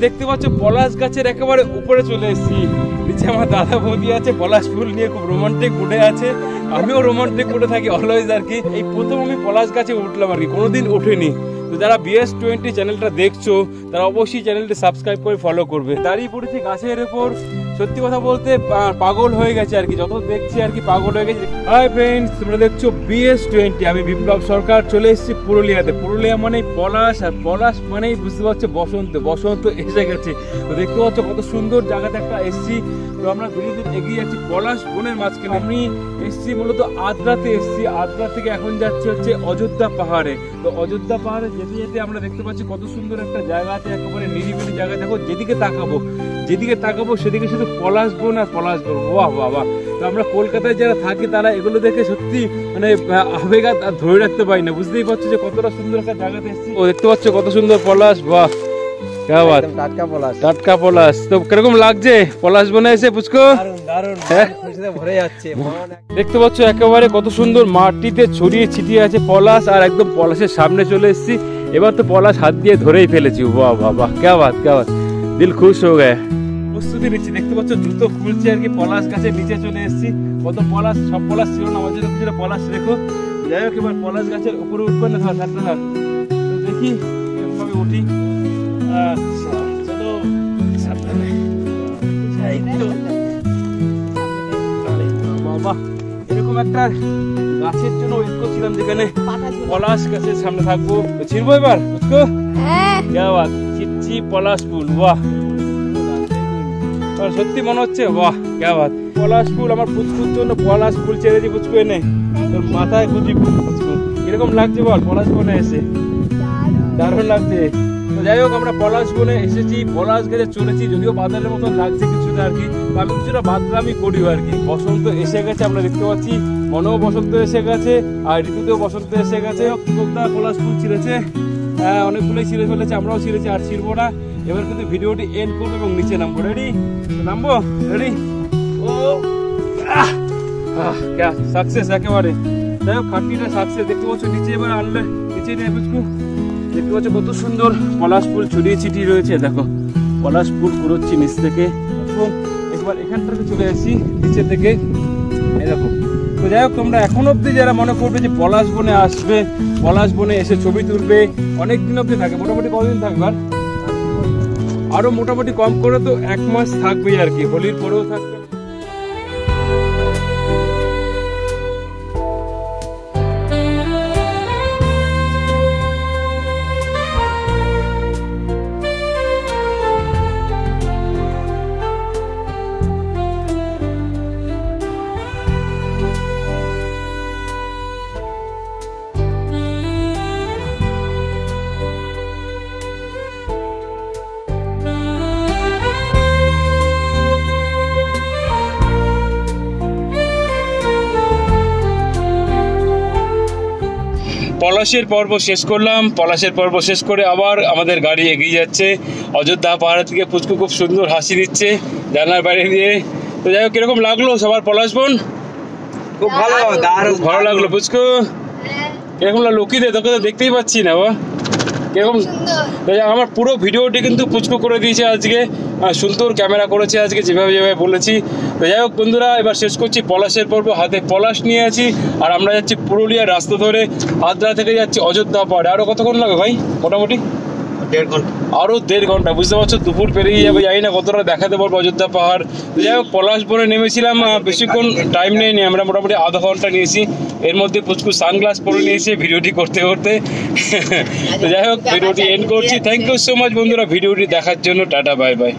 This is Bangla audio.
দেখতে পাচ্ছ পলাশ গাছের একেবারে উপরে চলে এসেছি। নিচে আমার দাদা বৌদি আছে, পলাশ ফুল নিয়ে খুব রোমান্টিক মুডে আছে। আমিও রোমান্টিক মুডে থাকি অলওয়েজ আর কি। এই প্রথম আমি পলাশ গাছে উঠলাম আর কি, কোনোদিন ওঠেনি। তো যারা BS20 চ্যানেলটা দেখছো তারা অবশ্যই চ্যানেলটি সাবস্ক্রাইব করে ফলো করবে। দাঁড়িয়ে পড়েছি গাছের উপর, সত্যি কথা বলতে পাগল হয়ে গেছে আর কি, যত দেখছি আর কি পাগল হয়ে গেছে। হাই ফ্রেন্ডস, তোমরা দেখছো BS20, আমি বিপ্লব সরকার। চলে এসেছি পুরুলিয়াতে। পুরুলিয়া মানে পলাশ, আর পলাশ মানেই বুঝতে পারছো বসন্ত। বসন্ত এসে গেছে। তো দেখতে পাচ্ছ কত সুন্দর জায়গাতে একটা এসেছি। তো আমরা ধীরে ধীরে এগিয়ে যাচ্ছি পলাশ বনের মাঝখানে। আমি এসেছি মূলত আদ্রাতে এসেছি। আদ্রা থেকে এখন যাচ্ছি হচ্ছে অযোধ্যা পাহাড়ে। তো অযোধ্যা পাহাড়ে যেতে যেতে আমরা দেখতে পাচ্ছি কত সুন্দর একটা জায়গা আছে, একেবারে নিরিবিলি জায়গা। দেখো যেদিকে তাকাবো সেদিকে শুধু পলাশ বন আর পলাশ বন। বাহ বাহ বাহ। তো আমরা কলকাতায় যারা থাকি তারা এগুলো দেখে সত্যি মানে আবেগ আর ধরে রাখতে পারি না। বুঝতেই পারছো যে কতটা সুন্দর একটা জায়গাতে এসেছি। ও দেখতে পাচ্ছ কত সুন্দর পলাশ। বাহ, টাটকা পলাশ। তো কিরকম লাগছে পলাশ বনে এসে পুচকো? দেখতে পাচ্ছ একেবারে কত সুন্দর মাটিতে ছড়িয়ে ছিটিয়ে আছে পলাশ, আর একদম পলাশের সামনে চলে এসেছি। এবার তো পলাশ হাত দিয়ে ধরেই ফেলেছি। বাহ বাহ বাহ, ক্যা বাত ক্যা বাত, দিল খুশ হয়ে গেছে। প্রস্তুতি নিচ্ছি, দেখতে পাচ্ছ জুতো খুলছে আর কি। পলাশ গাছের নিচে চলে এসেছি। কত পলাশ, সব পলাশ ছিল না, আমাদের কিছুটা পলাশ রেখো। যাই হোক, এবার পলাশ গাছের উপরে উঠবে না, তো দেখি এরকম ভাবে উঠি। চলো সাবধানে। বাবা, এরকম একটা গাছের জন্য ওয়েট করছিলাম যেখানে পলাশ গাছের সামনে থাকবো। ছিড়বো এবার বুঝছো? চিচ্ছি পলাশ ফুল। বাহ, সত্যি মনে হচ্ছে বাহ ক্যা বাত। পলাশ ফুল আমার পুচকুর জন্য পলাশ ফুল ছেড়েছি পুচকু এনে, তোর মাথায় গুজি পুচকু। কিরকম লাগছে বল পলাশ বনে এসে? দারুণ লাগছে। তো যাই হোক, আমরা পলাশ বনে এসেছি, পলাশ গাছে চলেছি। যদিও বাদলের মতো লাগছে কিছুটা আর কি, আমি কিছুটা বাদলামি করি আর কি। বসন্ত এসে গেছে, আমরা দেখতে পাচ্ছি মনেও বসন্ত এসে গেছে, আর ঋতুতেও বসন্ত এসে গেছে। পলাশ ফুল ছিঁড়েছে, অনেকগুলোই ছিঁড়ে ফেলেছে, আমরাও ছিঁড়েছি, আর ছিঁড়বো না। এবার কিন্তু ভিডিওটি এন্ড করবো এবং নিচে নামবো। রেডি? নামবো? রেডি? ও সাকসেস একেবারে। যাই হোক, খাটনিটা সাকসেস। দেখতে পাচ্ছ নিচে এবার আনলে, নিচে নিয়ে বুঝবো। দেখতে পাচ্ছ কত সুন্দর পলাশ ফুল ছড়িয়ে ছিটিয়ে রয়েছে। দেখো পলাশ ফুল কুড়োচ্ছি নিচ থেকে, এবং একবার এখানটাতে চলে আসি নিচে থেকে। এই দেখো। তো যাই হোক, তোমরা এখন অব্দি যারা মনে করবে যে পলাশ বনে আসবে, পলাশ বনে এসে ছবি তুলবে, অনেক দিন অব্দি থাকে। মোটামুটি কতদিন থাকবে? আরো মোটামুটি কম করে তো 1 মাস থাকবেই আর কি, হোলির পরেও থাকবে। পলাশের পর্ব শেষ করলাম। পলাশের পর্ব শেষ করে আবার আমাদের গাড়ি এগিয়ে যাচ্ছে অযোধ্যা পাহাড় থেকে। পুচকু খুব সুন্দর হাসি দিচ্ছে জানলার বাইরে দিয়ে। তো যাই হোক, কিরকম লাগলো সবার পলাশ বন? খুব ভালো, ভালো লাগলো পুচকু? কিরকম লাগলো? লোকিতে তোকে তো দেখতেই পাচ্ছি না বা কিরকম। আমার পুরো ভিডিওটি কিন্তু পুচকু করে দিয়েছে আজকে, সুন্দর ক্যামেরা করেছে আজকে, যেভাবে যেভাবে বলেছি। তো যাই হোক বন্ধুরা, এবার শেষ করছি পলাশের পর্ব। হাতে পলাশ নিয়ে আছি, আর আমরা যাচ্ছি পুরুলিয়ার রাস্তা ধরে। আদ্রা থেকে যাচ্ছি অযোধ্যা পাহাড়ে। আরো কতক্ষণ লাগে ভাই? মোটামুটি 1.5 ঘন্টা। আরো 1.5 ঘন্টা, বুঝতে পারছো? দুপুর পেরিয়ে যাবে, জানি না কতটা দেখাতে পারবো অযোধ্যা পাহাড়। যাই হোক, পলাশ বনে নেমেছিলাম, বেশিক্ষণ টাইম নেয়নি, আমরা মোটামুটি আধা ঘন্টা নিয়েছি। এর মধ্যে পুচকু সানগ্লাস পরে নিয়েছি ভিডিওটি করতে করতে। তো যাই হোক, ভিডিওটি এন্ড করছি। থ্যাংক ইউ সো মাচ বন্ধুরা ভিডিওটি দেখার জন্য। Tata, bye bye.